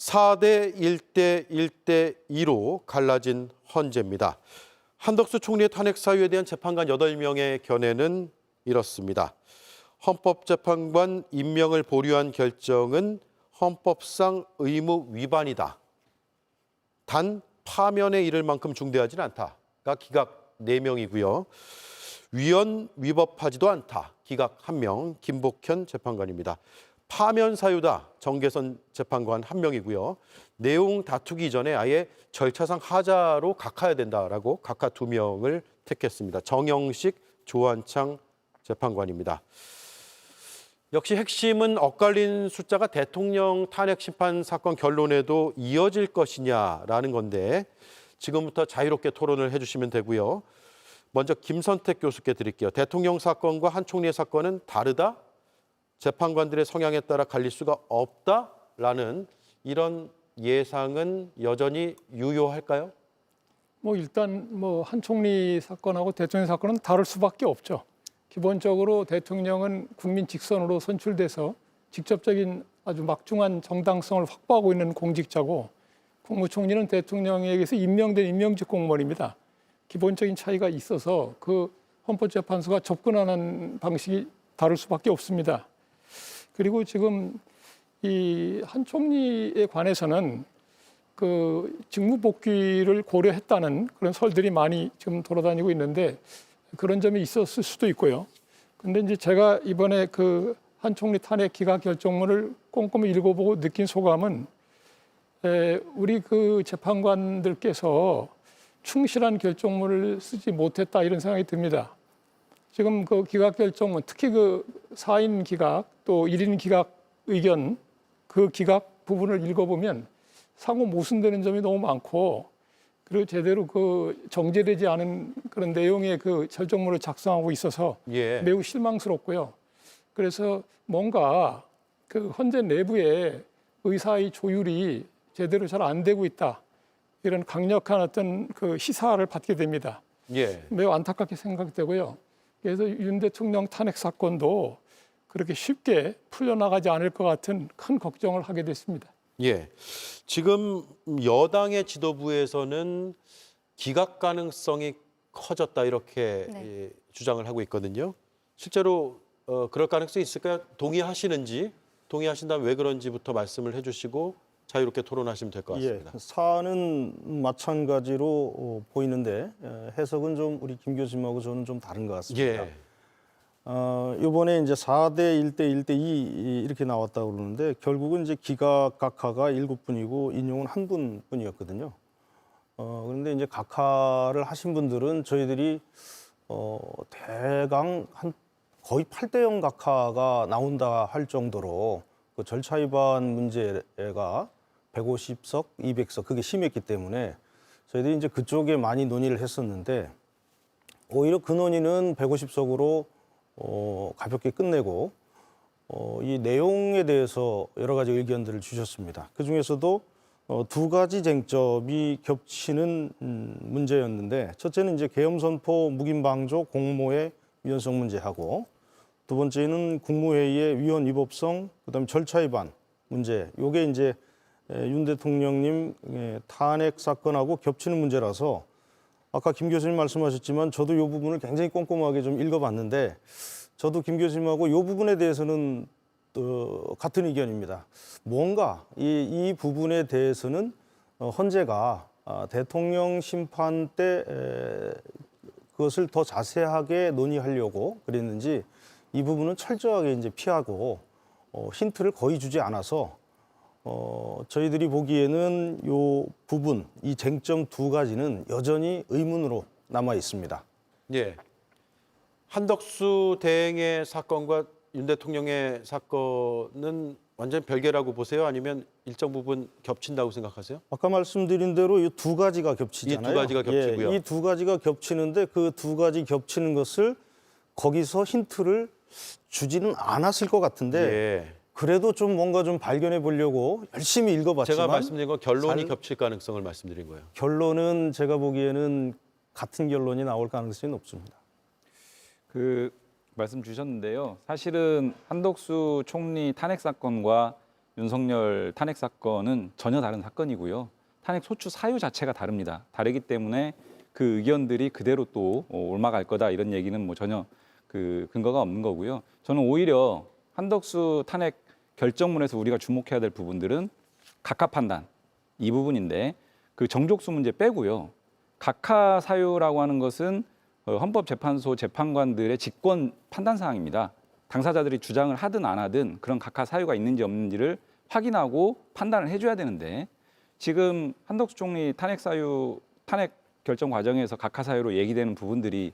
4대 1대 1대 2로 갈라진 헌재입니다. 한덕수 총리의 탄핵 사유에 대한 재판관 8명의 견해는 이렇습니다. 헌법재판관 임명을 보류한 결정은 헌법상 의무 위반이다. 단 파면에 이를 만큼 중대하지는 않다가 기각 4명이고요. 위헌 위법하지도 않다. 기각 1명 김복현 재판관입니다. 파면 사유다. 정계선 재판관 1명이고요. 내용 다투기 전에 아예 절차상 하자로 각하해야 된다라고 각하 2명을 택했습니다. 정영식, 조한창 재판관입니다. 역시 핵심은 엇갈린 숫자가 대통령 탄핵 심판 사건 결론에도 이어질 것이냐라는 건데 지금부터 자유롭게 토론을 해주시면 되고요. 먼저 김선택 교수께 드릴게요. 대통령 사건과 한 총리의 사건은 다르다? 재판관들의 성향에 따라 갈릴 수가 없다라는 이런 예상은 여전히 유효할까요? 일단 한 총리 사건하고 대통령 사건은 다를 수밖에 없죠. 기본적으로 대통령은 국민 직선으로 선출돼서 직접적인 아주 막중한 정당성을 확보하고 있는 공직자고 국무총리는 대통령에게서 임명된 임명직 공무원입니다. 기본적인 차이가 있어서 그 헌법재판소가 접근하는 방식이 다를 수밖에 없습니다. 그리고 지금 이 한 총리에 관해서는 그 직무 복귀를 고려했다는 그런 설들이 많이 지금 돌아다니고 있는데 그런 점이 있었을 수도 있고요. 근데 이제 제가 이번에 그 한 총리 탄핵 기각 결정문을 꼼꼼히 읽어보고 느낀 소감은 우리 그 재판관들께서 충실한 결정문을 쓰지 못했다 이런 생각이 듭니다. 지금 그 기각 결정문, 특히 그 4인 기각 또 1인 기각 의견 그 기각 부분을 읽어보면 상호 모순되는 점이 너무 많고 그리고 제대로 그 정제되지 않은 그런 내용의 그 결정문을 작성하고 있어서 매우 실망스럽고요. 그래서 뭔가 그 헌재 내부에 의사의 조율이 제대로 잘 안 되고 있다. 이런 강력한 어떤 그 시사를 받게 됩니다. 매우 안타깝게 생각되고요. 그래서 윤 대통령 탄핵 사건도 그렇게 쉽게 풀려나가지 않을 것 같은 큰 걱정을 하게 됐습니다. 지금 여당의 지도부에서는 기각 가능성이 커졌다 이렇게 주장을 하고 있거든요. 실제로 그럴 가능성이 있을까요? 동의하시는지, 동의하신다면 왜 그런지부터 말씀을 해주시고 자유롭게 토론하시면 될 것 같습니다. 사안은 마찬가지로 보이는데 해석은 좀 우리 김 교수님하고 저는 좀 다른 것 같습니다. 이번에 이제 4대 1대 1대 2 이렇게 나왔다고 그러는데 결국은 이제 기각 각하가 7분이고 인용은 1분뿐이었거든요. 그런데 이제 각하를 하신 분들은 저희들이 대강 한 거의 8대 0 각하가 나온다 할 정도로 그 절차 위반 문제가 150석, 200석 그게 심했기 때문에 저희들이 이제 그쪽에 많이 논의를 했었는데 오히려 그 논의는 150석으로 가볍게 끝내고 이 내용에 대해서 여러 가지 의견들을 주셨습니다. 그 중에서도 2가지 쟁점이 겹치는 문제였는데 첫째는 이제 계엄선포 묵인방조 공모의 위헌성 문제하고 두 번째는 국무회의의 위헌 위법성 그다음에 절차 위반 문제. 요게 이제 윤 대통령님 탄핵 사건하고 겹치는 문제라서 아까 김 교수님 말씀하셨지만 저도 이 부분을 굉장히 꼼꼼하게 좀 읽어봤는데 저도 김 교수님하고 이 부분에 대해서는 같은 의견입니다. 뭔가 이 부분에 대해서는 헌재가 대통령 심판 때 그것을 더 자세하게 논의하려고 그랬는지 이 부분은 철저하게 이제 피하고 힌트를 거의 주지 않아서 저희들이 보기에는 이 부분, 이 쟁점 2가지는 여전히 의문으로 남아 있습니다. 한덕수 대행의 사건과 윤 대통령의 사건은 완전 별개라고 보세요? 아니면 일정 부분 겹친다고 생각하세요? 아까 말씀드린 대로 이 2가지가 겹치잖아요. 이 2가지가 겹치고요. 이 2가지가 겹치는데 그 2가지 겹치는 것을 거기서 힌트를 주지는 않았을 것 같은데 그래도 좀 뭔가 좀 발견해 보려고 열심히 읽어봤지만 제가 말씀드린 건 결론이 겹칠 가능성을 말씀드린 거예요. 결론은 제가 보기에는 같은 결론이 나올 가능성이 높습니다. 그 말씀 주셨는데요. 사실은 한덕수 총리 탄핵 사건과 윤석열 탄핵 사건은 전혀 다른 사건이고요. 탄핵 소추 사유 자체가 다릅니다. 다르기 때문에 그 의견들이 그대로 또 옮아갈 거다 이런 얘기는 뭐 전혀 그 근거가 없는 거고요. 저는 오히려 한덕수 탄핵 결정문에서 우리가 주목해야 될 부분들은 각하 판단 이 부분인데 그 정족수 문제 빼고요. 각하 사유라고 하는 것은 헌법재판소 재판관들의 직권 판단 사항입니다. 당사자들이 주장을 하든 안 하든 그런 각하 사유가 있는지 없는지를 확인하고 판단을 해줘야 되는데 지금 한덕수 총리 탄핵 결정 과정에서 각하 사유로 얘기되는 부분들이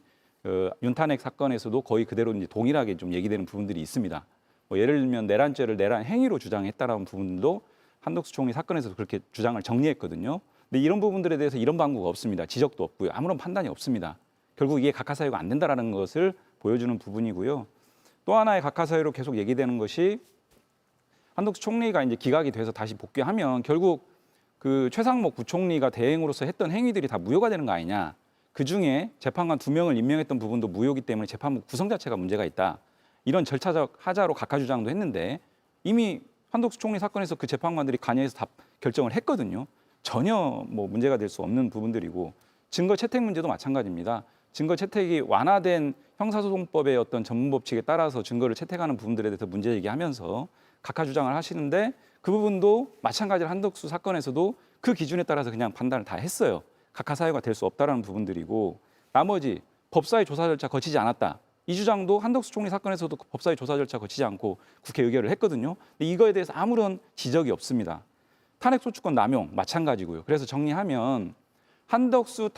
윤탄핵 사건에서도 거의 그대로 이제 동일하게 좀 얘기되는 부분들이 있습니다. 뭐 예를 들면 내란죄를 내란 행위로 주장했다라는 부분도 한덕수 총리 사건에서도 그렇게 주장을 정리했거든요. 근데 이런 부분들에 대해서 이런 방구가 없습니다. 지적도 없고요. 아무런 판단이 없습니다. 결국 이게 각하 사유가 안 된다라는 것을 보여주는 부분이고요. 또 하나의 각하 사유로 계속 얘기되는 것이 한덕수 총리가 이제 기각이 돼서 다시 복귀하면 결국 그 최상목 부총리가 대행으로서 했던 행위들이 다 무효가 되는 거 아니냐. 그중에 재판관 2명을 임명했던 부분도 무효이기 때문에 재판부 구성 자체가 문제가 있다. 이런 절차적 하자로 각하 주장도 했는데 이미 한덕수 총리 사건에서 그 재판관들이 관여해서 다 결정을 했거든요. 전혀 뭐 문제가 될 수 없는 부분들이고 증거 채택 문제도 마찬가지입니다. 증거 채택이 완화된 형사소송법의 어떤 전문 법칙에 따라서 증거를 채택하는 부분들에 대해서 문제 제기하면서 각하 주장을 하시는데 그 부분도 마찬가지로 한덕수 사건에서도 그 기준에 따라서 그냥 판단을 다 했어요. 각하 사유가 될 수 없다라는 부분들이고 나머지 법사위 조사 절차 거치지 않았다. 이 주장도 한덕수 총리 사건에서도 법사위 조사 절차 거치지 않고 국회 의결을 했거든요. 근데 이거에 대해서 아무런 지적이 없습니다. 탄핵 소추권 남용 마찬가지고요. 그래서 정리하면 한덕수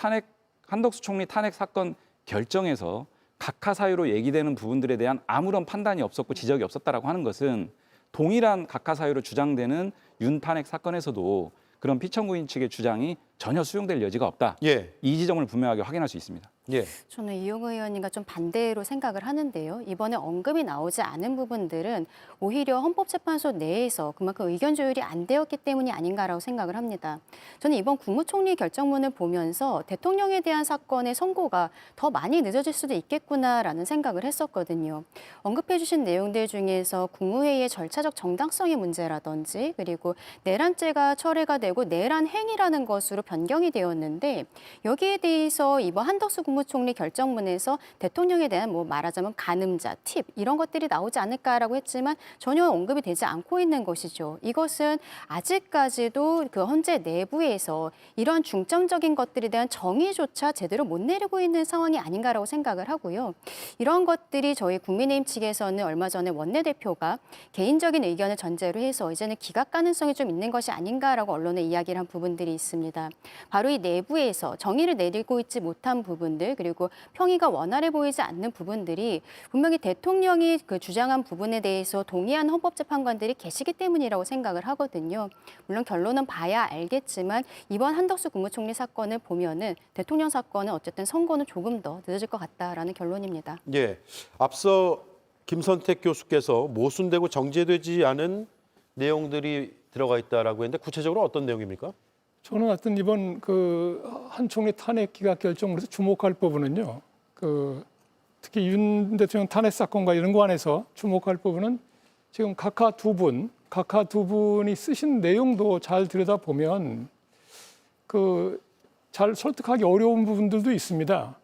총리 탄핵 사건 결정에서 각하 사유로 얘기되는 부분들에 대한 아무런 판단이 없었고 지적이 없었다라고 하는 것은 동일한 각하 사유로 주장되는 윤 탄핵 사건에서도 그런 피청구인 측의 주장이 전혀 수용될 여지가 없다. 예. 이 지점을 분명하게 확인할 수 있습니다. 예. 저는 이용 의원님과 좀 반대로 생각을 하는데요. 이번에 언급이 나오지 않은 부분들은 오히려 헌법재판소 내에서 그만큼 의견 조율이 안 되었기 때문이 아닌가라고 생각을 합니다. 저는 이번 국무총리 결정문을 보면서 대통령에 대한 사건의 선고가 더 많이 늦어질 수도 있겠구나라는 생각을 했었거든요. 언급해 주신 내용들 중에서 국무회의의 절차적 정당성의 문제라든지 그리고 내란죄가 철회가 되고 내란 행위라는 것으로 변경이 되었는데 여기에 대해서 이번 한덕수 국무총리 결정문에서 대통령에 대한 뭐 말하자면 간음자, 팁 이런 것들이 나오지 않을까라고 했지만 전혀 언급이 되지 않고 있는 것이죠. 이것은 아직까지도 그 헌재 내부에서 이런 중점적인 것들에 대한 정의조차 제대로 못 내리고 있는 상황이 아닌가라고 생각을 하고요. 이런 것들이 저희 국민의힘 측에서는 얼마 전에 원내대표가 개인적인 의견을 전제로 해서 이제는 기각 가능성이 좀 있는 것이 아닌가라고 언론에 이야기를 한 부분들이 있습니다. 바로 이 내부에서 정의를 내리고 있지 못한 부분들 그리고 평의가 원활해 보이지 않는 부분들이 분명히 대통령이 그 주장한 부분에 대해서 동의한 헌법재판관들이 계시기 때문이라고 생각을 하거든요. 물론 결론은 봐야 알겠지만 이번 한덕수 국무총리 사건을 보면은 대통령 사건은 어쨌든 선고는 조금 더 늦어질 것 같다라는 결론입니다. 예. 앞서 김선택 교수께서 모순되고 정제되지 않은 내용들이 들어가 있다라고 했는데 구체적으로 어떤 내용입니까? 저는 하여튼 이번 그 한 총리 탄핵 기각 결정문에서 주목할 부분은요. 그 특히 윤 대통령 탄핵 사건과 이런 거 안에서 주목할 부분은 지금 각하 두 분이 쓰신 내용도 잘 들여다보면 그 잘 설득하기 어려운 부분들도 있습니다.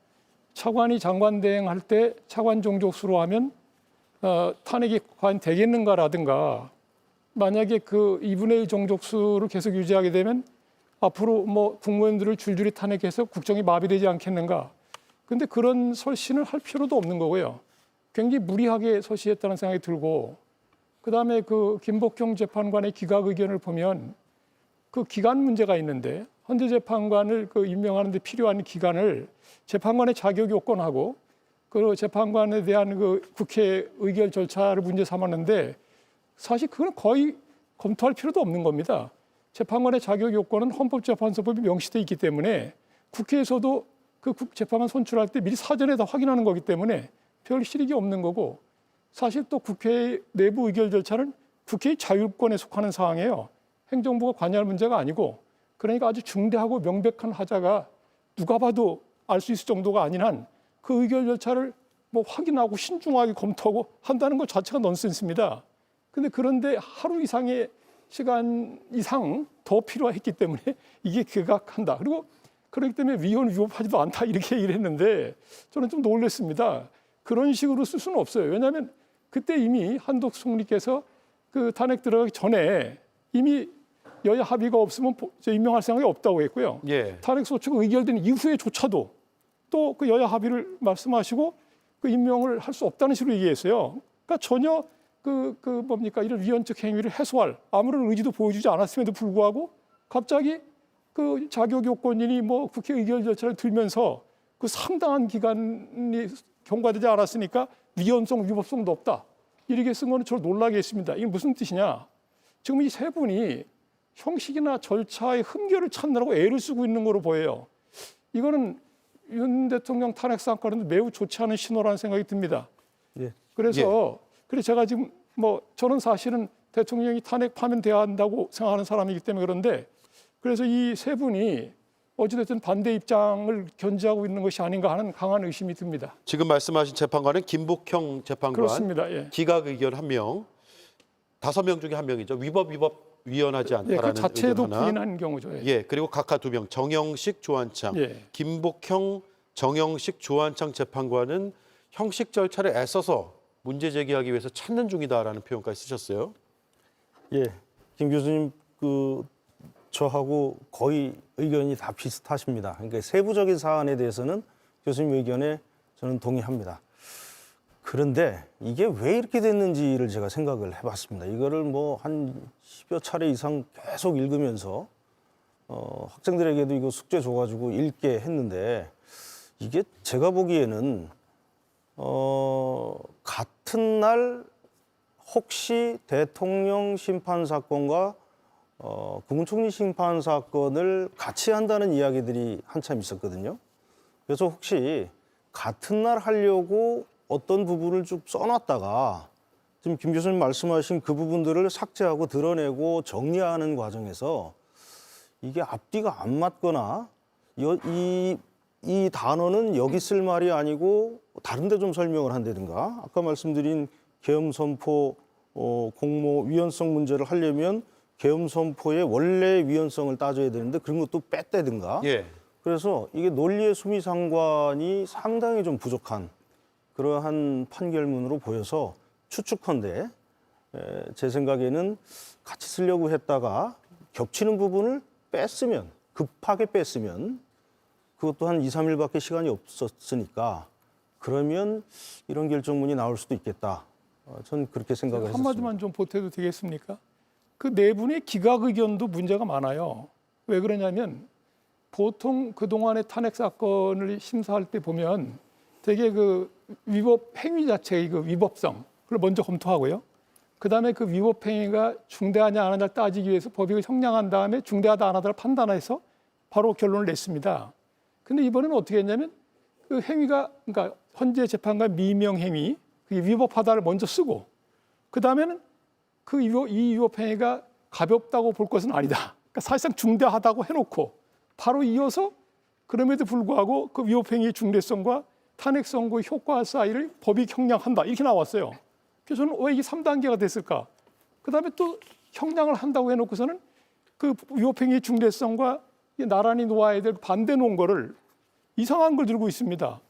차관이 장관 대행할 때 차관 종족수로 하면 탄핵이 과연 되겠는가라든가 만약에 그 2분의 1 종족수를 계속 유지하게 되면 앞으로 뭐 국무원들을 줄줄이 탄핵해서 국정이 마비되지 않겠는가. 근데 그런 설신을 할 필요도 없는 거고요. 굉장히 무리하게 설시했다는 생각이 들고 그다음에 그 김복경 재판관의 기각 의견을 보면 그 기간 문제가 있는데 헌재 재판관을 그 임명하는 데 필요한 기간을 재판관의 자격 요건하고 그 재판관에 대한 그 국회 의결 절차를 문제 삼았는데 사실 그건 거의 검토할 필요도 없는 겁니다. 재판관의 자격 요건은 헌법재판소법이 명시돼 있기 때문에 국회에서도 그 재판관 선출할 때 미리 사전에 다 확인하는 거기 때문에 별 실익이 없는 거고 사실 또 국회 내부 의결 절차는 국회의 자율권에 속하는 사항이에요. 행정부가 관여할 문제가 아니고 그러니까 아주 중대하고 명백한 하자가 누가 봐도 알 수 있을 정도가 아닌 한 그 의결 절차를 뭐 확인하고 신중하게 검토하고 한다는 것 자체가 넌센스입니다. 근데 그런데 하루 이상의 시간 이상 더 필요했기 때문에 이게 기각한다. 그리고 그렇기 때문에 위법하지도 않다 이렇게 얘기를 했는데 저는 좀 놀랐습니다. 그런 식으로 쓸 수는 없어요. 왜냐하면 그때 이미 한덕수 총리께서 그 탄핵 들어가기 전에 이미 여야 합의가 없으면 임명할 생각이 없다고 했고요. 예. 탄핵 소추가 의결된 이후에조차도 또 그 여야 합의를 말씀하시고 그 임명을 할 수 없다는 식으로 얘기했어요. 그러니까 전혀 이런 위헌적 행위를 해소할 아무런 의지도 보여주지 않았음에도 불구하고 갑자기 그 자격 요건인이 뭐 국회 의결 절차를 들면서 그 상당한 기간이 경과되지 않았으니까 위헌성, 위법성도 없다. 이렇게 쓴 거는 저를 놀라게 했습니다. 이게 무슨 뜻이냐? 지금 이 세 분이 형식이나 절차의 흠결을 찾느라고 애를 쓰고 있는 거로 보여요. 이거는 윤 대통령 탄핵 사건은 매우 좋지 않은 신호라는 생각이 듭니다. 예. 그래서 제가 지금 저는 사실은 대통령이 탄핵하면 돼야 한다고 생각하는 사람이기 때문에 그런데 그래서 이 세 분이 어찌됐든 반대 입장을 견지하고 있는 것이 아닌가 하는 강한 의심이 듭니다. 지금 말씀하신 재판관은 김복형 재판관, 그렇습니다. 예. 기각 의견 1명, 5명 중에 1명이죠. 위법 위헌하지 예, 않다라는 그 자체도 의견 하나. 부인한 경우죠. 예. 예, 그리고 각하 2명, 정영식, 조한창, 예. 김복형, 정영식, 조한창 재판관은 형식 절차를 애써서 문제 제기하기 위해서 찾는 중이다라는 표현까지 쓰셨어요. 예, 김 교수님 저하고 거의 의견이 다 비슷하십니다. 그러니까 세부적인 사안에 대해서는 교수님 의견에 저는 동의합니다. 그런데 이게 왜 이렇게 됐는지를 제가 생각을 해봤습니다. 이거를 한 10여 차례 이상 계속 읽으면서 학생들에게도 이거 숙제 줘가지고 읽게 했는데 이게 제가 보기에는 같은 날 혹시 대통령 심판 사건과 국무총리 심판 사건을 같이 한다는 이야기들이 한참 있었거든요. 그래서 혹시 같은 날 하려고 어떤 부분을 쭉 써놨다가 지금 김 교수님 말씀하신 그 부분들을 삭제하고 드러내고 정리하는 과정에서 이게 앞뒤가 안 맞거나 이 단어는 여기 쓸 말이 아니고 다른 데 좀 설명을 한다든가 아까 말씀드린 계엄선포 공모 위헌성 문제를 하려면 계엄선포의 원래 위헌성을 따져야 되는데 그런 것도 뺐다든가 예. 그래서 이게 논리의 수미상관이 상당히 좀 부족한 그러한 판결문으로 보여서 추측컨대 제 생각에는 같이 쓰려고 했다가 겹치는 부분을 뺐으면 급하게 뺐으면 그것도 한 2, 3일밖에 시간이 없었으니까 그러면 이런 결정문이 나올 수도 있겠다. 저는 그렇게 생각을 했습니다. 한마디만 좀 보태도 되겠습니까? 그 네 분의 기각 의견도 문제가 많아요. 왜 그러냐면 보통 그동안의 탄핵 사건을 심사할 때 보면 되게 그 위법 행위 자체의 그 위법성 그걸 먼저 검토하고요. 그다음에 그 위법 행위가 중대하냐 안 하냐를 따지기 위해서 법익을 형량한 다음에 중대하다 안 하다를 판단해서 바로 결론을 냈습니다. 근데 이번에는 어떻게 했냐면 그 행위가 그러니까 헌재 재판관 미명 행위 그게 위법하다를 먼저 쓰고 그다음에는 이 위법 행위가 가볍다고 볼 것은 아니다. 그러니까 사실상 중대하다고 해놓고 바로 이어서 그럼에도 불구하고 그 위법 행위의 중대성과 탄핵 선고의 효과 사이를 법익 형량한다 이렇게 나왔어요. 그래서 저는 왜 이게 3단계가 됐을까? 그다음에 또 형량을 한다고 해놓고서는 그 위법 행위의 중대성과 나란히 놓아야 될 반대 논거를 이상한 걸 들고 있습니다.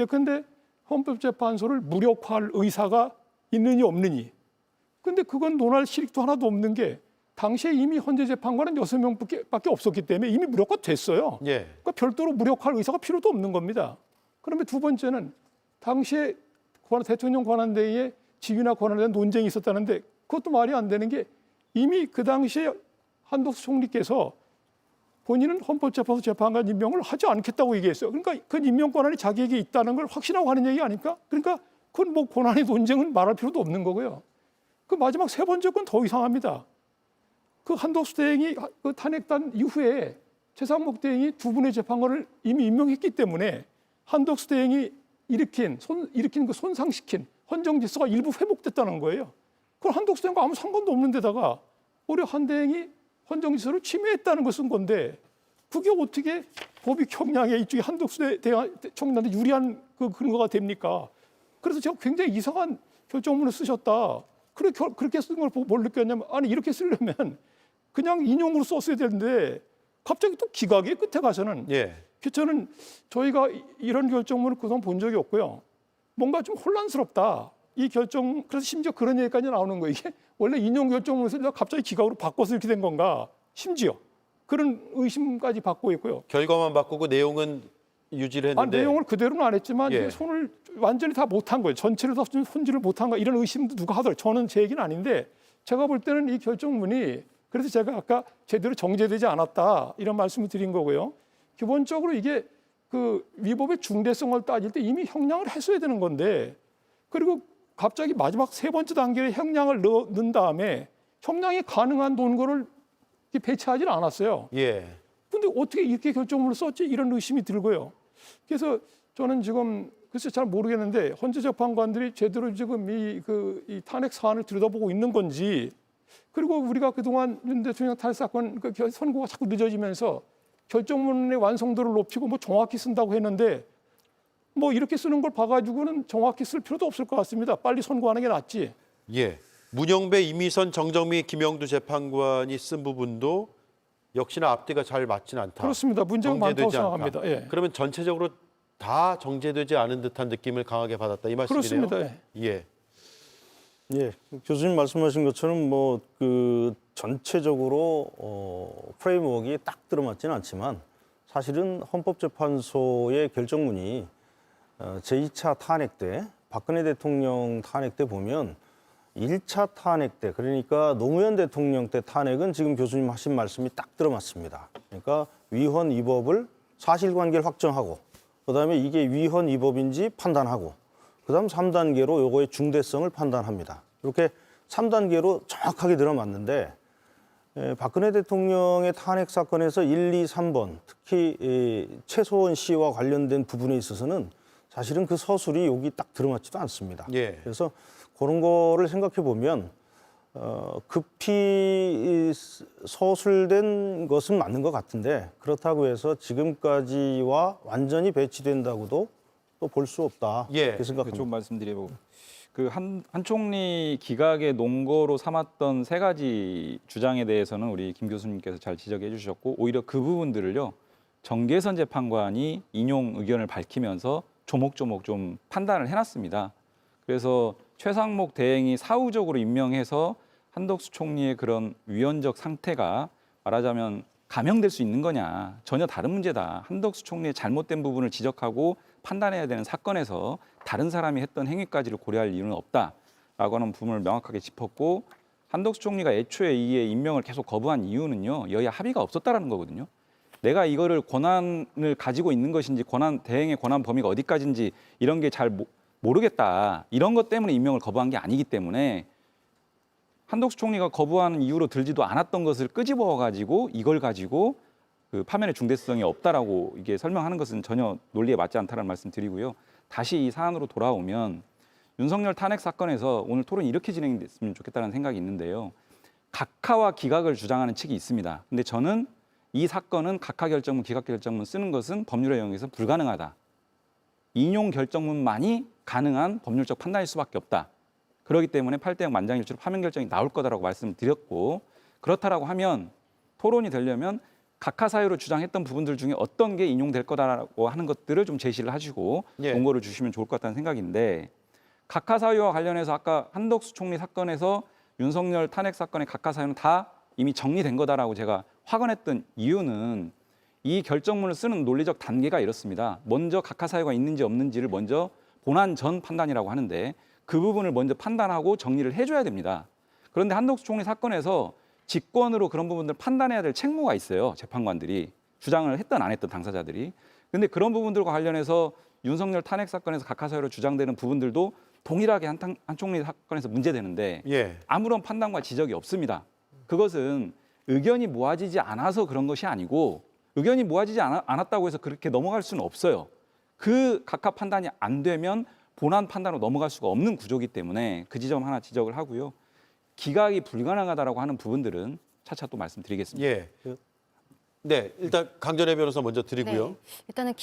그런데 헌법재판소를 무력화할 의사가 있느니 없느니. 근데 그건 논할 실익도 하나도 없는 게 당시에 이미 헌재 재판관은 6명밖에 없었기 때문에 이미 무력화됐어요. 예. 그러니까 별도로 무력화할 의사가 필요도 없는 겁니다. 그러면 두 번째는 당시에 대통령 권한대행의 직위나 권한에 대한 논쟁이 있었다는데 그것도 말이 안 되는 게 이미 그 당시에 한덕수 총리께서 본인은 헌법재판소 재판관 임명을 하지 않겠다고 얘기했어요. 그러니까 그 임명 권한이 자기에게 있다는 걸 확신하고 하는 얘기 아닙니까? 그러니까 그건 뭐 권한의 논쟁은 말할 필요도 없는 거고요. 그 마지막 세 번째 건 더 이상합니다. 그 한덕수 대행이 그 탄핵단 이후에 최상목 대행이 두 분의 재판관을 이미 임명했기 때문에 한덕수 대행이 일으킨 그 손상시킨 헌정 질서가 일부 회복됐다는 거예요. 그건 한덕수 대행과 아무 상관도 없는 데다가 오히려 한 대행이 헌정 질서를 침해했다는 것은 건데 그게 어떻게 법익 형량에 이쪽에 한덕수 대행 총리한테 유리한 그 근거가 됩니까? 그래서 제가 굉장히 이상한 결정문을 쓰셨다. 그렇게 쓴 걸 보고 뭘 느꼈냐면 아니 이렇게 쓰려면 그냥 인용으로 썼어야 되는데 갑자기 또 기각의 끝에 가서는 예. 저는 저희가 이런 결정문을 그동안 본 적이 없고요. 뭔가 좀 혼란스럽다. 이 결정 그래서 심지어 그런 얘기까지 나오는 거예요. 이게 원래 인용 결정문에서 갑자기 기각으로 바꿔서 이렇게 된 건가? 심지어 그런 의심까지 받고 있고요. 결과만 바꾸고 내용은 유지를 했는데 내용을 그대로는 안 했지만 예. 이게 손을 완전히 다 못한 거예요. 전체를 다 손질을 못한 거 이런 의심도 누가 하더라고요. 저는 제 얘기는 아닌데 제가 볼 때는 이 결정문이 그래서 제가 아까 제대로 정제되지 않았다 이런 말씀을 드린 거고요. 기본적으로 이게 그 위법의 중대성을 따질 때 이미 형량을 했어야 되는 건데 그리고 갑자기 마지막 세 번째 단계에 형량을 넣은 다음에 형량이 가능한 논거를 배치하지 않았어요. 예. 근데 어떻게 이렇게 결정문을 썼지? 이런 의심이 들고요. 그래서 저는 지금 글쎄 잘 모르겠는데 헌재 재판관들이 제대로 지금 이 탄핵 사안을 들여다보고 있는 건지 그리고 우리가 그동안 윤 대통령 탄핵 사건 선고가 자꾸 늦어지면서 결정문의 완성도를 높이고 뭐 정확히 쓴다고 했는데 뭐 이렇게 쓰는 걸 봐가지고는 정확히 쓸 필요도 없을 것 같습니다. 빨리 선고하는 게 낫지. 예. 문영배, 이미선, 정정미, 김영두 재판관이 쓴 부분도 역시나 앞뒤가 잘 맞지는 않다. 그렇습니다. 문제가 많다고 정제되지 않다. 생각합니다. 예. 그러면 전체적으로 다 정제되지 않은 듯한 느낌을 강하게 받았다 이 말씀이네요. 그렇습니다. 예. 예, 교수님 말씀하신 것처럼 뭐 그 전체적으로 프레임워크가 딱 들어맞지는 않지만 사실은 헌법재판소의 결정문이 제2차 탄핵 때 박근혜 대통령 탄핵 때 보면 1차 탄핵 때 그러니까 노무현 대통령 때 탄핵은 지금 교수님 하신 말씀이 딱 들어맞습니다. 그러니까 위헌 위법을 사실관계를 확정하고 그다음에 이게 위헌 위법인지 판단하고 그다음 3단계로 요거의 중대성을 판단합니다. 이렇게 3단계로 정확하게 들어맞는데 박근혜 대통령의 탄핵 사건에서 1, 2, 3번 특히 최소원 씨와 관련된 부분에 있어서는 사실은 그 서술이 여기 딱 들어맞지도 않습니다. 예. 그래서 그런 거를 생각해 보면 급히 서술된 것은 맞는 것 같은데 그렇다고 해서 지금까지와 완전히 배치된다고도 또 볼 수 없다. 예. 이렇게 생각합니다. 좀 말씀드리고 한 총리 기각의 논거로 삼았던 세 가지 주장에 대해서는 우리 김 교수님께서 잘 지적해 주셨고 오히려 그 부분들을요 정계선 재판관이 인용 의견을 밝히면서 조목조목 좀 판단을 해놨습니다. 그래서 최상목 대행이 사후적으로 임명해서 한덕수 총리의 그런 위헌적 상태가 말하자면 감형될 수 있는 거냐 전혀 다른 문제다. 한덕수 총리의 잘못된 부분을 지적하고 판단해야 되는 사건에서 다른 사람이 했던 행위까지를 고려할 이유는 없다라고 하는 부분을 명확하게 짚었고 한덕수 총리가 애초에 이에 임명을 계속 거부한 이유는요 여야 합의가 없었다라는 거거든요. 내가 이거를 권한을 가지고 있는 것인지 대행의 권한 범위가 어디까지인지 이런 게 잘 모르겠다. 이런 것 때문에 임명을 거부한 게 아니기 때문에 한덕수 총리가 거부하는 이유로 들지도 않았던 것을 끄집어 가지고 이걸 가지고 그 파면의 중대성이 없다라고 이게 설명하는 것은 전혀 논리에 맞지 않다는 말씀 드리고요. 다시 이 사안으로 돌아오면 윤석열 탄핵 사건에서 오늘 토론이 이렇게 진행됐으면 좋겠다는 생각이 있는데요. 각하와 기각을 주장하는 측이 있습니다. 근데 저는 이 사건은 각하 결정문, 기각 결정문 쓰는 것은 법률에 의해서 불가능하다. 인용 결정문만이 가능한 법률적 판단일 수밖에 없다. 그렇기 때문에 8대0 만장일치로 파면 결정이 나올 거다라고 말씀드렸고 그렇다라고 하면 토론이 되려면 각하 사유로 주장했던 부분들 중에 어떤 게 인용될 거다라고 하는 것들을 좀 제시를 하시고 예. 공고를 주시면 좋을 것 같다는 생각인데 각하 사유와 관련해서 아까 한덕수 총리 사건에서 윤석열 탄핵 사건의 각하 사유는 다 이미 정리된 거다라고 제가 확언했던 이유는 이 결정문을 쓰는 논리적 단계가 이렇습니다. 먼저 각하 사유가 있는지 없는지를 먼저 본안 전 판단이라고 하는데 그 부분을 먼저 판단하고 정리를 해줘야 됩니다. 그런데 한덕수 총리 사건에서 직권으로 그런 부분들을 판단해야 될 책무가 있어요. 재판관들이 주장을 했던 안 했던 당사자들이. 그런데 그런 부분들과 관련해서 윤석열 탄핵 사건에서 각하 사유로 주장되는 부분들도 동일하게 한 총리 사건에서 문제되는데 예. 아무런 판단과 지적이 없습니다. 그것은 의견이 모아지지 않아서 그런 것이 아니고 의견이 모아지지 않았다고 해서 그렇게 넘어갈 수는 없어요. 그 각하 판단이 안 되면 본안 판단으로 넘어갈 수가 없는 구조이기 때문에 그 지점 하나 지적을 하고요. 기각이 불가능하다라고 하는 부분들은 차차 또 말씀드리겠습니다. 예. 네, 일단 강전혜 변호사 먼저 드리고요. 네, 일단은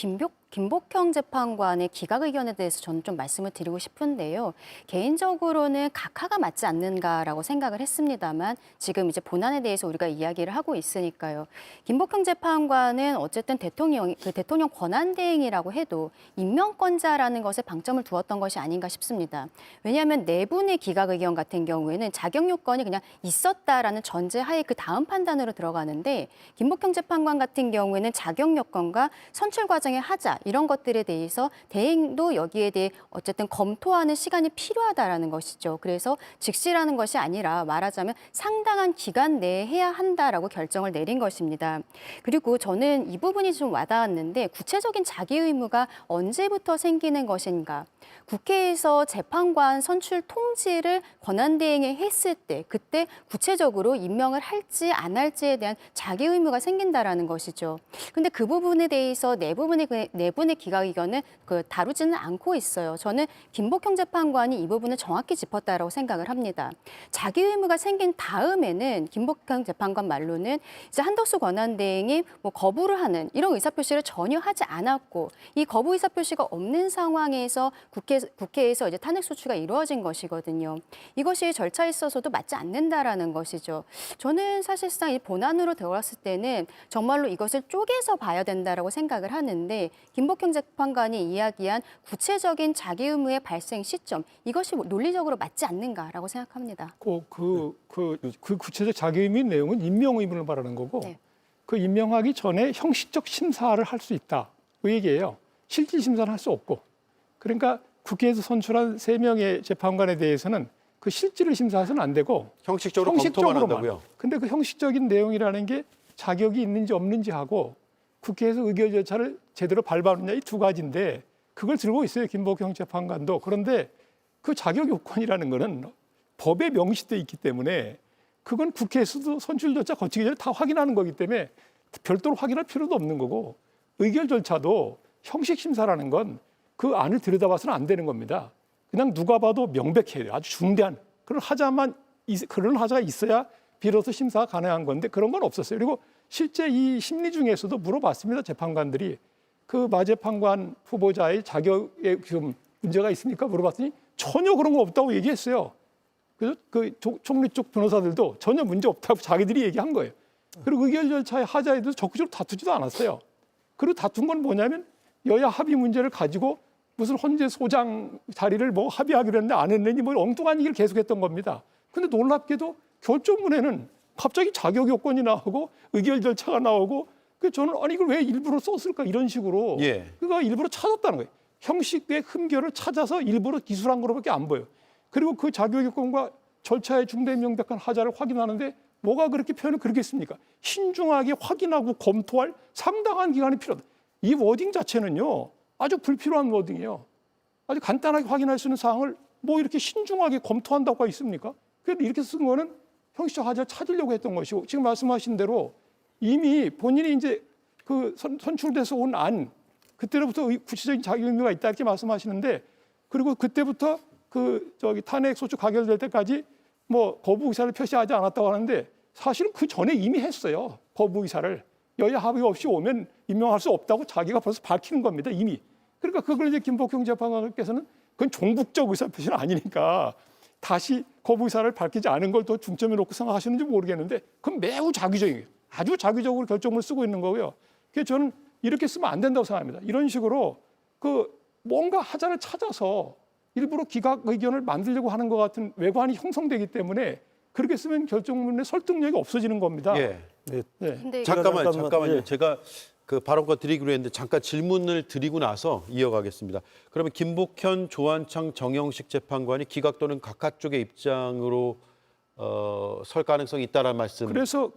김복형 재판관의 기각 의견에 대해서 저는 좀 말씀을 드리고 싶은데요. 개인적으로는 각하가 맞지 않는가라고 생각을 했습니다만 지금 이제 본안에 대해서 우리가 이야기를 하고 있으니까요. 김복형 재판관은 어쨌든 대통령 권한대행이라고 해도 임명권자라는 것에 방점을 두었던 것이 아닌가 싶습니다. 왜냐하면 네 분의 기각 의견 같은 경우에는 자격 요건이 그냥 있었다라는 전제하에 그 다음 판단으로 들어가는데 김복형 재판관 같은 경우에는 자격 요건과 선출 과정의 하자 이런 것들에 대해서 대행도 여기에 대해 어쨌든 검토하는 시간이 필요하다라는 것이죠. 그래서 즉시라는 것이 아니라 말하자면 상당한 기간 내에 해야 한다라고 결정을 내린 것입니다. 그리고 저는 이 부분이 좀 와닿았는데 구체적인 자기 의무가 언제부터 생기는 것인가? 국회에서 재판관 선출 통지를 권한대행에 했을 때 그때 구체적으로 임명을 할지 안 할지에 대한 자기 의무가 생긴다라는 것이죠. 근데 그 부분에 대해서 네 분의 기각 의견은 다루지는 않고 있어요. 저는 김복형 재판관이 이 부분을 정확히 짚었다라고 생각을 합니다. 자기 의무가 생긴 다음에는 김복형 재판관 말로는 이제 한덕수 권한대행이 뭐 거부를 하는 이런 의사표시를 전혀 하지 않았고 이 거부 의사표시가 없는 상황에서 국회에서 이제 탄핵 소추가 이루어진 것이거든요. 이것이 절차에 있어서도 맞지 않는다라는 것이죠. 저는 사실상 이 본안으로 들어갔을 때는 정말로 이것을 쪼개서 봐야 된다라고 생각을 하는데 김복형 재판관이 이야기한 구체적인 자기 의무의 발생 시점 이것이 논리적으로 맞지 않는가라고 생각합니다. 그 구체적 자기 의무 내용은 임명 의무를 말하는 거고 네. 그 임명하기 전에 형식적 심사를 할 수 있다. 그 얘기예요. 실질 심사는 할 수 없고. 그러니까 국회에서 선출한 3명의 재판관에 대해서는 그 실질을 심사해서는 안 되고 형식적으로 검토만 한다고요? 근데 그 형식적인 내용이라는 게 자격이 있는지 없는지 하고 국회에서 의결 절차를 제대로 밟았느냐 이 두 가지인데 그걸 들고 있어요. 김복형 재판관도. 그런데 그 자격 요건이라는 거는 법에 명시돼 있기 때문에 그건 국회에서도 선출 절차 거치기 전에 다 확인하는 거기 때문에 별도로 확인할 필요도 없는 거고 의결 절차도 형식 심사라는 건 그 안을 들여다봐서는 안 되는 겁니다. 그냥 누가 봐도 명백해야 돼요. 아주 중대한 그런 하자가 있어야 비로소 심사가 가능한 건데 그런 건 없었어요. 그리고 실제 이 심리 중에서도 물어봤습니다. 재판관들이 그 마재판관 후보자의 자격에 좀 문제가 있습니까? 물어봤더니 전혀 그런 거 없다고 얘기했어요. 그래서 그 총리 쪽 변호사들도 전혀 문제 없다고 자기들이 얘기한 거예요. 그리고 의결 절차의 하자에 대해서 적극적으로 다투지도 않았어요. 그리고 다툰 건 뭐냐면 여야 합의 문제를 가지고 무슨 헌재 소장 자리를 뭐 합의하기로 했는데 안 했느니 뭐 엉뚱한 얘기를 계속했던 겁니다. 근데 놀랍게도 결정문에는 갑자기 자격 요건이 나오고 의결 절차가 나오고 그 저는 아니 이걸 왜 일부러 썼을까 이런 식으로 그가 일부러 찾았다는 거예요. 형식의 흠결을 찾아서 일부러 기술한 거로밖에 안 보여요. 그리고 그 자격 요건과 절차의 중대 명백한 하자를 확인하는데 뭐가 그렇게 표현을 그렇게 했습니까? 신중하게 확인하고 검토할 상당한 기간이 필요하다. 이 워딩 자체는요. 아주 불필요한 워딩이에요. 아주 간단하게 확인할 수 있는 사항을 뭐 이렇게 신중하게 검토한다고 있습니까? 그래도 이렇게 쓴 거는 형식적 하자를 찾으려고 했던 것이고 지금 말씀하신 대로 이미 본인이 이제 그 선출돼서 온 안 그때로부터 구체적인 자기 의무가 있다 이렇게 말씀하시는데 그리고 그때부터 탄핵 소추 가결될 때까지 뭐 거부 의사를 표시하지 않았다고 하는데 사실은 그 전에 이미 했어요. 거부 의사를. 여야 합의 없이 오면 임명할 수 없다고 자기가 벌써 밝히는 겁니다. 이미. 그러니까 그걸 이제 김복형 재판관께서는 그건 종북적 의사표시는 아니니까 다시 거부 의사를 밝히지 않은 걸 더 중점에 놓고 생각하시는지 모르겠는데 그건 매우 자기적이에요. 아주 자기적으로 결정을 쓰고 있는 거고요. 그래서 저는 이렇게 쓰면 안 된다고 생각합니다. 이런 식으로 뭔가 하자를 찾아서 일부러 기각 의견을 만들려고 하는 것 같은 외관이 형성되기 때문에 그렇게 쓰면 결정문의 설득력이 없어지는 겁니다. 예. 네. 근데 잠깐만요. 예. 제가 그 발언권 드리기로 했는데 잠깐 질문을 드리고 나서 이어가겠습니다. 그러면 김복현, 조한창, 정영식 재판관이 기각 또는 각하 쪽의 입장으로 설 가능성이 있다는 말씀. 그래서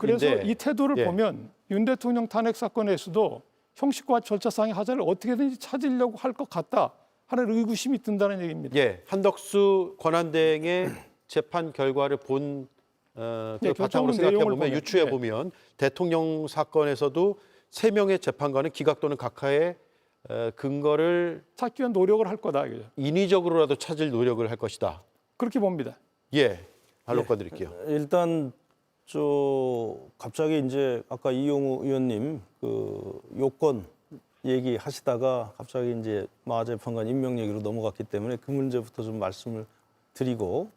이 태도를 예. 보면 윤 대통령 탄핵 사건에서도 형식과 절차상의 하자를 어떻게든지 찾으려고 할 것 같다 하는 의구심이 든다는 얘기입니다. 예, 한덕수 권한대행의 재판 결과를 본 그 바탕으로 생각해 보면 유추해 보면 대통령 사건에서도 3명의 재판관은 기각 또는 각하의 근거를 찾기 위한 노력을 할 거다 이거죠. 인위적으로라도 찾을 노력을 할 것이다. 그렇게 봅니다. 예, 발언권 드릴게요. 일단 갑자기 이제 아까 이용우 의원님 그 요건 얘기하시다가 갑자기 이제 마 재판관 임명 얘기로 넘어갔기 때문에 그 문제부터 좀 말씀을 드리고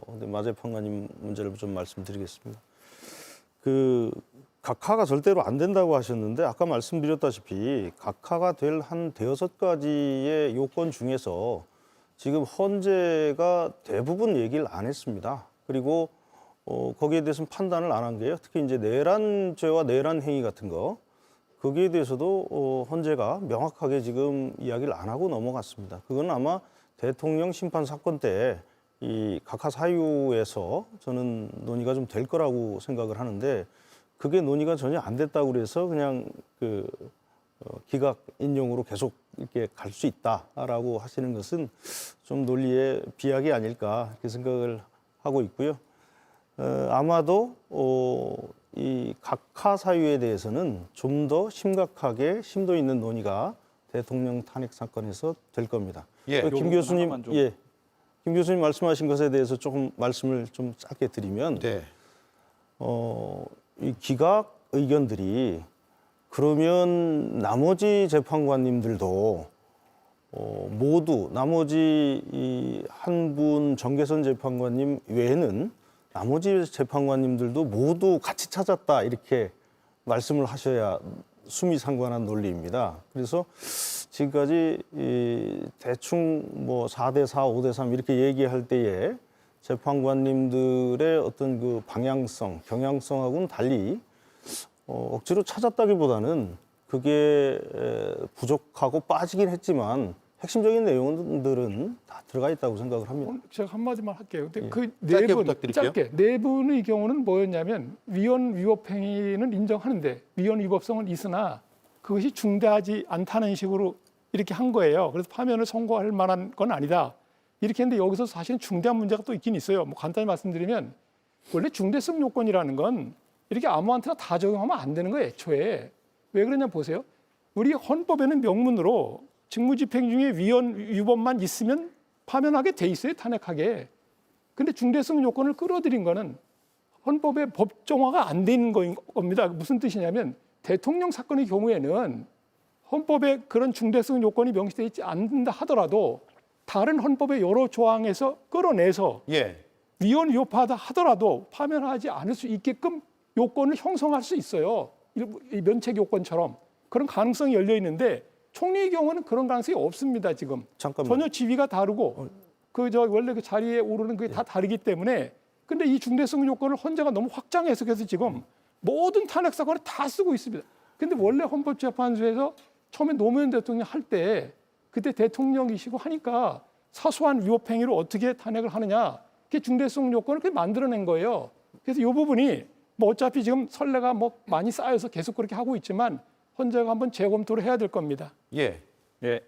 근데 마 재판관님 문제를 좀 말씀드리겠습니다. 그 각하가 절대로 안 된다고 하셨는데 아까 말씀드렸다시피 각하가 될 한 대여섯 가지의 요건 중에서 지금 헌재가 대부분 얘기를 안 했습니다. 그리고 거기에 대해서는 판단을 안 한 게요. 특히 이제 내란죄와 내란 행위 같은 거 거기에 대해서도 헌재가 명확하게 지금 이야기를 안 하고 넘어갔습니다. 그건 아마 대통령 심판 사건 때 이 각하 사유에서 저는 논의가 좀 될 거라고 생각을 하는데 그게 논의가 전혀 안 됐다고 그래서 그냥 그 기각 인용으로 계속 이렇게 갈 수 있다라고 하시는 것은 좀 논리의 비약이 아닐까 이렇게 생각을 하고 있고요. 아마도 이 각하 사유에 대해서는 좀 더 심각하게 심도 있는 논의가 대통령 탄핵 사건에서 될 겁니다. 예. 김 교수님, 하나만 좀. 예, 김 교수님 말씀하신 것에 대해서 조금 말씀을 좀 짧게 드리면, 네. 이 기각 의견들이 그러면 나머지 재판관님들도 모두 나머지 이 한 분 정계선 재판관님 외에는 나머지 재판관님들도 모두 같이 찾았다 이렇게 말씀을 하셔야 수미상관한 논리입니다. 그래서 지금까지 이 대충 뭐 4대 4, 5대 3 이렇게 얘기할 때에 재판관님들의 어떤 그 방향성, 경향성하고는 달리 억지로 찾았다기보다는 그게 부족하고 빠지긴 했지만 핵심적인 내용들은 다 들어가 있다고 생각을 합니다. 제가 한마디만 할게요. 근데 예. 그 짧게 네 분, 부탁드릴게요. 짧게 네 분의 경우는 뭐였냐면 위헌 위법 행위는 인정하는데 위헌 위법성은 있으나 그것이 중대하지 않다는 식으로 이렇게 한 거예요. 그래서 파면을 선고할 만한 건 아니다. 이렇게 했는데 여기서 사실은 중대한 문제가 또 있긴 있어요. 뭐 간단히 말씀드리면 원래 중대성 요건이라는 건 이렇게 아무한테나 다 적용하면 안 되는 거예요. 애초에. 왜 그러냐 보세요. 우리 헌법에는 명문으로 직무집행 중에 위헌 위법만 있으면 파면하게 돼 있어요. 탄핵하게. 근데 중대성 요건을 끌어들인 거는 헌법에 법정화가 안 돼 있는 겁니다. 무슨 뜻이냐면 대통령 사건의 경우에는 헌법에 그런 중대성 요건이 명시되어 있지 않는다 하더라도 다른 헌법의 여러 조항에서 끌어내서 예. 위헌 위법하다 하더라도 파면하지 않을 수 있게끔 요건을 형성할 수 있어요. 이 면책 요건처럼 그런 가능성이 열려 있는데 총리의 경우는 그런 가능성이 없습니다. 지금 잠깐만. 전혀 지위가 다르고 원래 그 자리에 오르는 그게 다 다르기 때문에 근데 이 중대성 요건을 헌재가 너무 확장 해석해서 지금 모든 탄핵 사건을 다 쓰고 있습니다. 근데 원래 헌법재판소에서 처음에 노무현 대통령 할 때 그때 대통령이시고 하니까 사소한 위법 행위로 어떻게 탄핵을 하느냐 그게 중대성 요건을 그렇게 만들어낸 거예요. 그래서 이 부분이 뭐 어차피 지금 선례가 뭐 많이 쌓여서 계속 그렇게 하고 있지만 헌재가 한번 재검토를 해야 될 겁니다. 예. 예.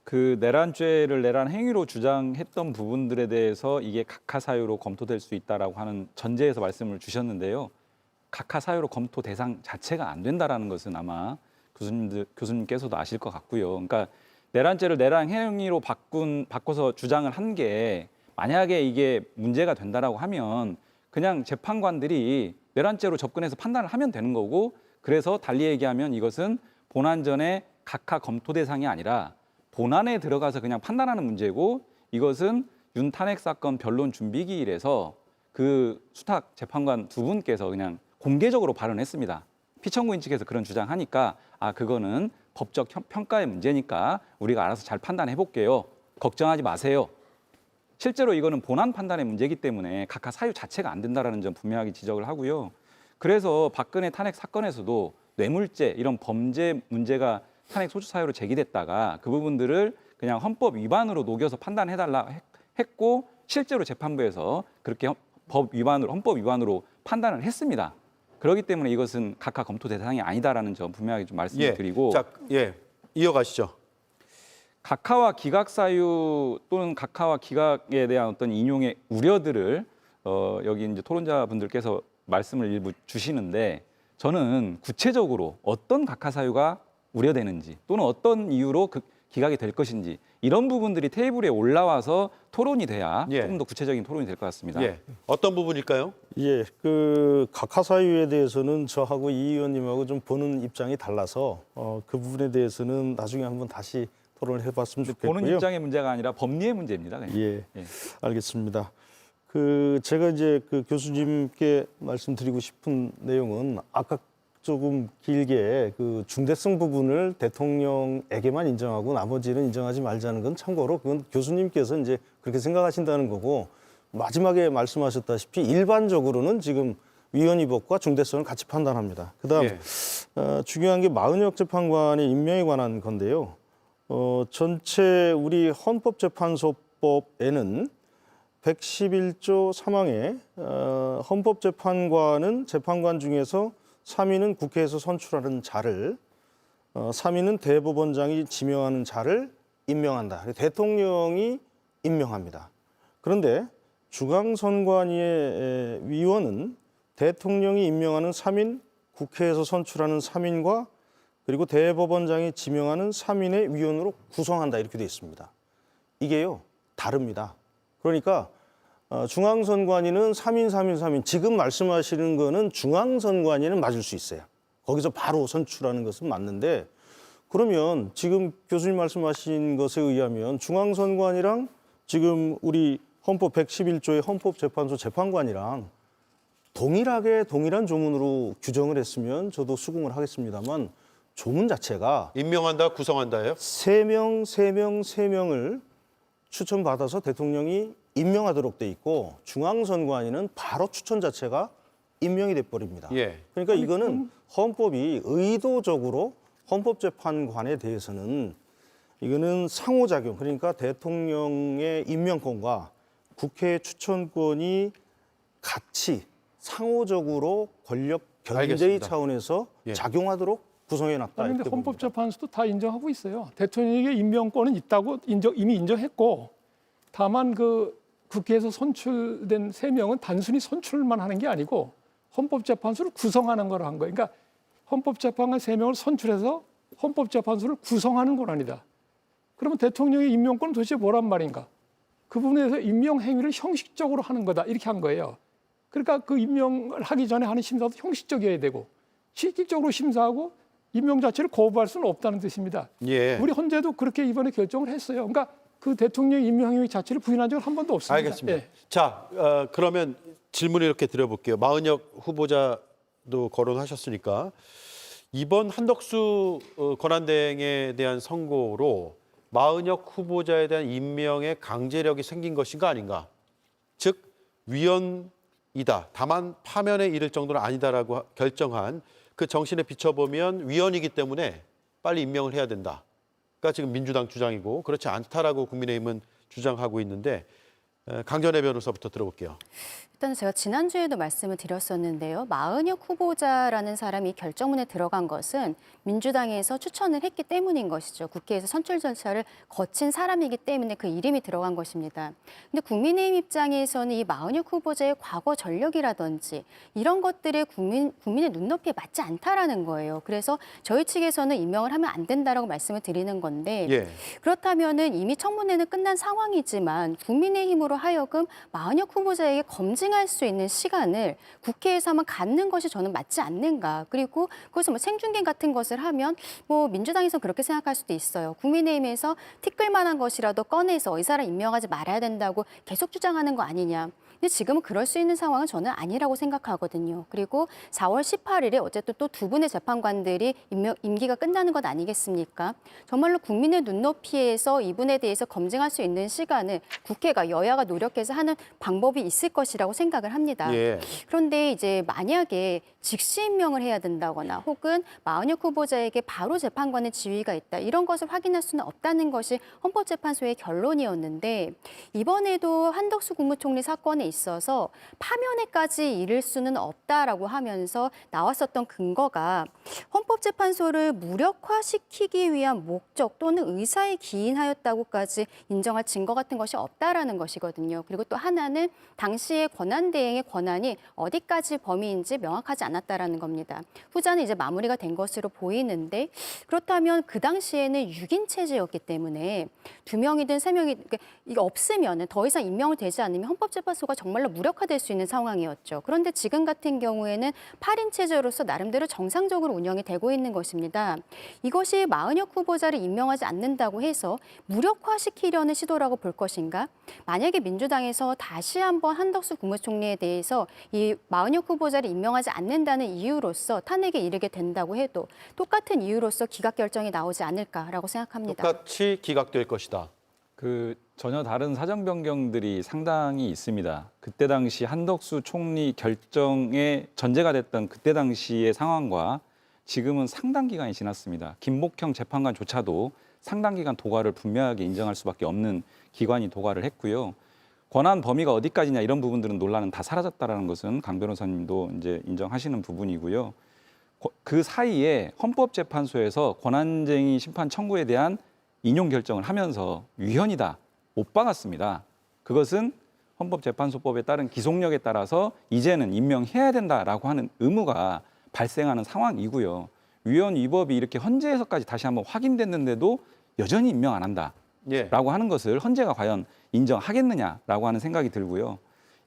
그 내란죄를 내란 행위로 주장했던 부분들에 대해서 이게 각하 사유로 검토될 수 있다라고 하는 전제에서 말씀을 주셨는데요. 각하 사유로 검토 대상 자체가 안 된다라는 것은 아마 교수님께서도 아실 것 같고요. 그러니까 내란죄를 내란 행위로 바꿔서 주장을 한 게 만약에 이게 문제가 된다라고 하면 그냥 재판관들이 내란죄로 접근해서 판단을 하면 되는 거고 그래서 달리 얘기하면 이것은 본안전의 각하 검토 대상이 아니라 본안에 들어가서 그냥 판단하는 문제고 이것은 윤 탄핵 사건 변론 준비기일에서 그 수탁 재판관 두 분께서 그냥 공개적으로 발언했습니다. 피청구인 측에서 그런 주장하니까 그거는 법적 평가의 문제니까 우리가 알아서 잘 판단해 볼게요. 걱정하지 마세요. 실제로 이거는 본안 판단의 문제이기 때문에 각하 사유 자체가 안 된다라는 점 분명하게 지적을 하고요. 그래서 박근혜 탄핵 사건에서도 뇌물죄 이런 범죄 문제가 탄핵 소추 사유로 제기됐다가 그 부분들을 그냥 헌법 위반으로 녹여서 판단해달라 했고 실제로 재판부에서 그렇게 헌법 위반으로 판단을 했습니다. 그렇기 때문에 이것은 각하 검토 대상이 아니다라는 점 분명하게 좀 말씀을 드리고 자, 예. 이어가시죠. 각하와 기각 사유 또는 각하와 기각에 대한 어떤 인용의 우려들을 여기 이제 토론자분들께서 말씀을 일부 주시는데 저는 구체적으로 어떤 각하 사유가 우려되는지 또는 어떤 이유로 기각이 될 것인지 이런 부분들이 테이블에 올라와서 토론이 돼야 예. 조금 더 구체적인 토론이 될 것 같습니다. 예. 어떤 부분일까요? 예, 그 각하 사유에 대해서는 저하고 이 의원님하고 좀 보는 입장이 달라서 그 부분에 대해서는 나중에 한번 다시 토론을 해봤으면 좋겠고요. 보는 입장의 문제가 아니라 법리의 문제입니다. 그냥. 예, 예. 알겠습니다. 그 제가 이제 그 교수님께 말씀드리고 싶은 내용은 아까 조금 길게 그 중대성 부분을 대통령에게만 인정하고 나머지는 인정하지 말자는 건 참고로 그건 교수님께서 이제 그렇게 생각하신다는 거고 마지막에 말씀하셨다시피 일반적으로는 지금 위헌위법과 중대성을 같이 판단합니다. 그다음 예. 중요한 게 마은혁 재판관의 임명에 관한 건데요. 전체 우리 헌법재판소법에는 111조 3항에 헌법재판관은 재판관 중에서 3인은 국회에서 선출하는 자를 3인은 대법원장이 지명하는 자를 임명한다. 대통령이 임명합니다. 그런데 중앙선관위의 위원은 대통령이 임명하는 3인, 국회에서 선출하는 3인과 그리고 대법원장이 지명하는 3인의 위원으로 구성한다 이렇게 되어 있습니다. 이게요 다릅니다. 그러니까 중앙선관위는 3인 지금 말씀하시는 거는 중앙선관위는 맞을 수 있어요. 거기서 바로 선출하는 것은 맞는데 그러면 지금 교수님 말씀하신 것에 의하면 중앙선관위랑 지금 우리 헌법 111조의 헌법재판소 재판관이랑 동일한 조문으로 규정을 했으면 저도 수긍을 하겠습니다만 조문 자체가 임명한다, 구성한다예요? 3명을 추천받아서 대통령이 임명하도록 돼 있고 중앙선관위는 바로 추천 자체가 임명이 돼버립니다. 예. 그러니까 이거는 헌법이 의도적으로 헌법재판관에 대해서는 이거는 상호작용 그러니까 대통령의 임명권과 국회의 추천권이 같이 상호적으로 권력 견제의 알겠습니다. 차원에서 예. 작용하도록 구성해놨다. 그런데 이렇게 봅니다. 헌법재판소도 다 인정하고 있어요. 대통령에게 임명권은 있다고 이미 인정했고 다만 그 국회에서 선출된 3명은 단순히 선출만 하는 게 아니고 헌법재판소를 구성하는 걸 한 거예요. 그러니까 헌법재판관 3명을 선출해서 헌법재판소를 구성하는 권한이다. 그러면 대통령의 임명권은 도대체 뭐란 말인가? 그 부분에서 임명 행위를 형식적으로 하는 거다. 이렇게 한 거예요. 그러니까 그 임명을 하기 전에 하는 심사도 형식적이어야 되고 실질적으로 심사하고 임명 자체를 거부할 수는 없다는 뜻입니다. 예. 우리 헌재도 그렇게 이번에 결정을 했어요. 그러니까 그 대통령 임명 행위 자체를 부인한 적은 한 번도 없습니다. 알겠습니다. 예. 자, 그러면 질문을 이렇게 드려볼게요. 마은혁 후보자도 거론하셨으니까 이번 한덕수 권한대행에 대한 선고로 마은혁 후보자에 대한 임명의 강제력이 생긴 것인가 아닌가? 즉 위헌이다. 다만 파면에 이를 정도는 아니다라고 결정한 그 정신에 비춰보면 위헌이기 때문에 빨리 임명을 해야 된다. 가 지금 민주당 주장이고 그렇지 않다라고 국민의힘은 주장하고 있는데 강전혜 변호사부터 들어볼게요. 일단 제가 지난주에도 말씀을 드렸었는데요. 마은혁 후보자라는 사람이 결정문에 들어간 것은 민주당에서 추천을 했기 때문인 것이죠. 국회에서 선출 절차를 거친 사람이기 때문에 그 이름이 들어간 것입니다. 근데 국민의힘 입장에서는 이 마은혁 후보자의 과거 전력이라든지 이런 것들이 국민의 눈높이에 맞지 않다라는 거예요. 그래서 저희 측에서는 임명을 하면 안 된다라고 말씀을 드리는 건데 예. 그렇다면은 이미 청문회는 끝난 상황이지만 국민의힘으로 하여금 마은혁 후보자에게 검증할 수 있는 시간을 국회에서만 갖는 것이 저는 맞지 않는가. 그리고 거기서 뭐 생중계 같은 것을 하면 뭐 민주당에서 그렇게 생각할 수도 있어요. 국민의힘에서 티끌 만한 것이라도 꺼내서 이 사람 임명하지 말아야 된다고 계속 주장하는 거 아니냐. 근데 지금은 그럴 수 있는 상황은 저는 아니라고 생각하거든요. 그리고 4월 18일에 어쨌든 또 두 분의 재판관들이 임기가 끝나는 것 아니겠습니까? 정말로 국민의 눈높이에서 이분에 대해서 검증할 수 있는 시간을 국회가 여야가 노력해서 하는 방법이 있을 것이라고 생각을 합니다. 예. 그런데 이제 만약에 즉시 임명을 해야 된다거나 혹은 마은혁 후보자에게 바로 재판관의 지위가 있다. 이런 것을 확인할 수는 없다는 것이 헌법재판소의 결론이었는데 이번에도 한덕수 국무총리 사건에 있어서 파면에까지 이를 수는 없다라고 하면서 나왔었던 근거가 헌법재판소를 무력화시키기 위한 목적 또는 의사에 기인하였다고까지 인정할 증거 같은 것이 없다라는 것이거든요. 그리고 또 하나는 당시의 권한대행의 권한이 어디까지 범위인지 명확하지 않았다라는 겁니다. 후자는 이제 마무리가 된 것으로 보이는데 그렇다면 그 당시에는 6인 체제였기 때문에 2명이든 3명이 그러니까 이게 없으면 더 이상 임명이 되지 않으면 헌법재판소가 정말로 무력화될 수 있는 상황이었죠. 그런데 지금 같은 경우에는 8인 체제로서 나름대로 정상적으로 운영이 되고 있는 것입니다. 이것이 마은혁 후보자를 임명하지 않는다고 해서 무력화시키려는 시도라고 볼 것인가? 만약에 민주당에서 다시 한번 한덕수 국무총리에 대해서 이 마은혁 후보자를 임명하지 않는다는 이유로서 탄핵에 이르게 된다고 해도 똑같은 이유로서 기각 결정이 나오지 않을까라고 생각합니다. 똑같이 기각될 것이다. 그 전혀 다른 사정 변경들이 상당히 있습니다. 그때 당시 한덕수 총리 결정에 전제가 됐던 그때 당시의 상황과 지금은 상당 기간이 지났습니다. 김복형 재판관조차도 상당 기간 도과를 분명하게 인정할 수밖에 없는 기관이 도과를 했고요. 권한 범위가 어디까지냐 이런 부분들은 논란은 다 사라졌다라는 것은 강 변호사님도 이제 인정하시는 부분이고요. 그 사이에 헌법재판소에서 권한쟁의 심판 청구에 대한 인용 결정을 하면서 위헌이다 못 박았습니다. 그것은 헌법재판소법에 따른 기속력에 따라서 이제는 임명해야 된다라고 하는 의무가 발생하는 상황이고요. 위헌 위법이 이렇게 헌재에서까지 다시 한번 확인됐는데도 여전히 임명 안 한다라고 예. 하는 것을 헌재가 과연 인정하겠느냐라고 하는 생각이 들고요.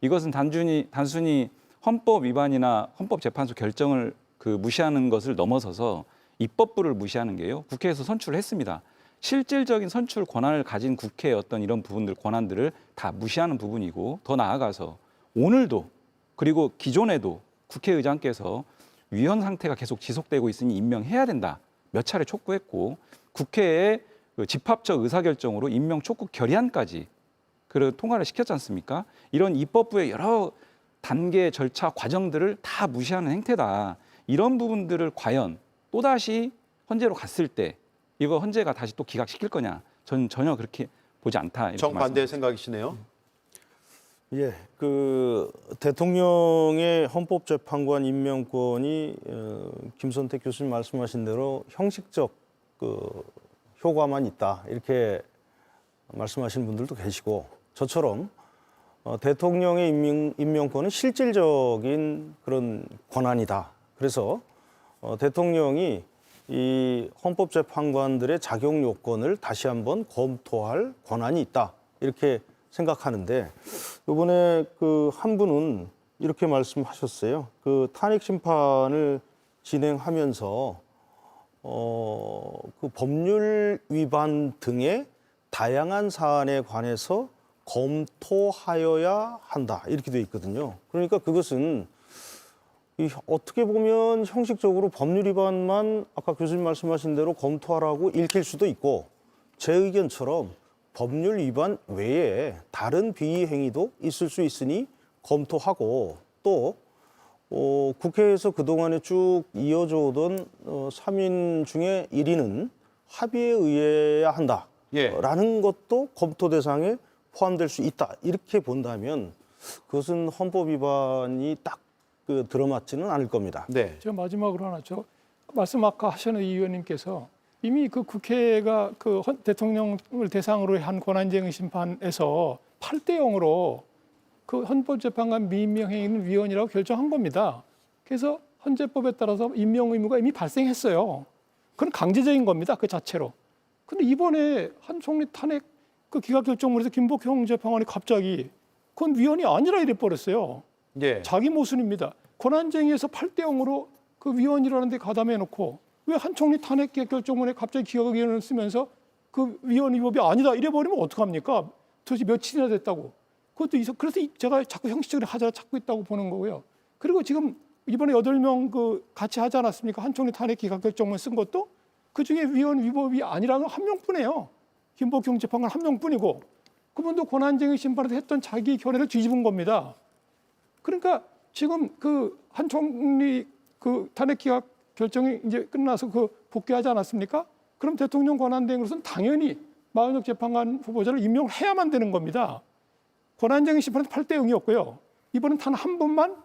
이것은 단순히 헌법 위반이나 헌법재판소 결정을 무시하는 것을 넘어서서 입법부를 무시하는 게요. 국회에서 선출을 했습니다. 실질적인 선출 권한을 가진 국회의 어떤 이런 부분들, 권한들을 다 무시하는 부분이고 더 나아가서 오늘도 그리고 기존에도 국회의장께서 위헌 상태가 계속 지속되고 있으니 임명해야 된다. 몇 차례 촉구했고 국회의 집합적 의사결정으로 임명 촉구 결의안까지 통과를 시켰지 않습니까? 이런 입법부의 여러 단계 절차 과정들을 다 무시하는 행태다. 이런 부분들을 과연 또다시 헌재로 갔을 때 이거 헌재가 다시 또 기각시킬 거냐? 저는 전혀 그렇게 보지 않다. 이렇게 정반대의 생각이시네요. 예, 대통령의 헌법재판관 임명권이 김선택 교수님 말씀하신 대로 형식적 효과만 있다 이렇게 말씀하시는 분들도 계시고 저처럼 대통령의 임명권은 실질적인 그런 권한이다. 그래서 대통령이 이 헌법재판관들의 자격 요건을 다시 한번 검토할 권한이 있다 이렇게 생각하는데 이번에 한 분은 이렇게 말씀하셨어요. 탄핵 심판을 진행하면서 법률 위반 등의 다양한 사안에 관해서 검토하여야 한다 이렇게 돼 있거든요. 그러니까 그것은 어떻게 보면 형식적으로 법률 위반만 아까 교수님 말씀하신 대로 검토하라고 읽힐 수도 있고 제 의견처럼 법률 위반 외에 다른 비위 행위도 있을 수 있으니 검토하고 또 국회에서 그동안에 쭉 이어져 오던 3인 중에 1인은 합의에 의해야 한다라는 것도 검토 대상에 포함될 수 있다. 이렇게 본다면 그것은 헌법 위반이 딱 들어맞지는 않을 겁니다. 네. 제가 마지막으로 하나 말씀 아까 하셨는 이 의원님께서 이미 국회가 대통령을 대상으로 한 권한쟁의 심판에서 8대 0으로 헌법재판관 미임명 행위는 위헌이라고 결정한 겁니다. 그래서 헌재법에 따라서 임명 의무가 이미 발생했어요. 그건 강제적인 겁니다. 그 자체로. 근데 이번에 한 총리 탄핵 기각 결정문에서 김복형 재판관이 갑자기 그건 위헌이 아니라 이래 버렸어요. 예. 자기 모순입니다. 권한쟁의에서 8대 0으로 위헌이라는 데 가담해 놓고 왜 한 총리 탄핵 결정문에 갑자기 기각 의견을 쓰면서 위헌 위법이 아니다 이래 버리면 어떡합니까? 도대체 며칠이나 됐다고. 그래서 제가 자꾸 형식적으로 하자 찾고 있다고 보는 거고요. 그리고 지금 이번에 8명 같이 하지 않았습니까? 한 총리 탄핵 기각 결정문 쓴 것도 그중에 위헌 위법이 아니라는 한 명뿐이에요. 김복형 재판관 한 명뿐이고 그분도 권한쟁의 심판에서 했던 자기 견해를 뒤집은 겁니다. 그러니까 지금 한 총리 탄핵 기각 결정이 이제 끝나서 복귀하지 않았습니까? 그럼 대통령 권한대행으로서는 당연히 마은혁 재판관 후보자를 임명해야만 되는 겁니다. 권한쟁의 심판은 8대 0이었고요. 이번은 단 한 번만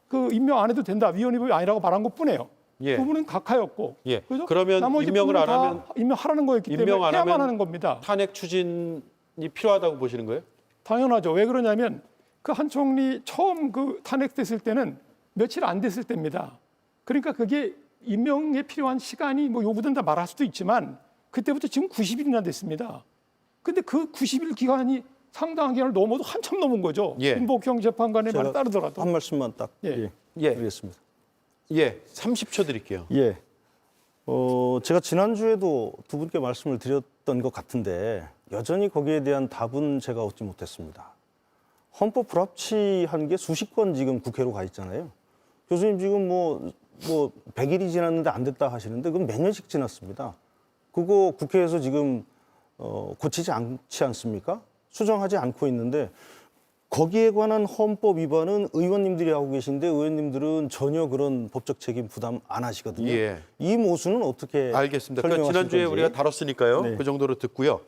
그 임명 안 해도 된다. 위헌이 아니라고 말한 것뿐이에요. 예. 그 부분은 각하였고. 예. 그래서 그러면 나머지 임명을 부분은 안 다 하면 임명하라는 거였기 때문에 임명 안 해야만 하면 하는 겁니다. 탄핵 추진이 필요하다고 보시는 거예요? 당연하죠. 왜 그러냐면 그 한 총리 처음 그 탄핵됐을 때는 며칠 안 됐을 때입니다. 그러니까 그게 임명에 필요한 시간이 뭐 요구된다 말할 수도 있지만 그때부터 지금 90일이나 됐습니다. 근데 그 90일 기간이 상당한 기간을 넘어도 한참 넘은 거죠. 예. 김복형 재판관의 말에 제가 따르더라도. 한 말씀만 딱 예. 예. 드리겠습니다. 예, 30초 드릴게요. 예. 제가 지난주에도 두 분께 말씀을 드렸던 것 같은데 여전히 거기에 대한 답은 제가 얻지 못했습니다. 헌법 불합치한 게 수십 건 지금 국회로 가 있잖아요. 교수님 지금 뭐 100일이 지났는데 안 됐다 하시는데 그건 몇 년씩 지났습니다. 그거 국회에서 지금 고치지 않지 않습니까? 수정하지 않고 있는데 거기에 관한 헌법 위반은 의원님들이 하고 계신데 의원님들은 전혀 그런 법적 책임 부담 안 하시거든요. 예. 이 모순은 어떻게 알겠습니다. 설명하실 지난주에 건지. 우리가 다뤘으니까요. 네. 그 정도로 듣고요.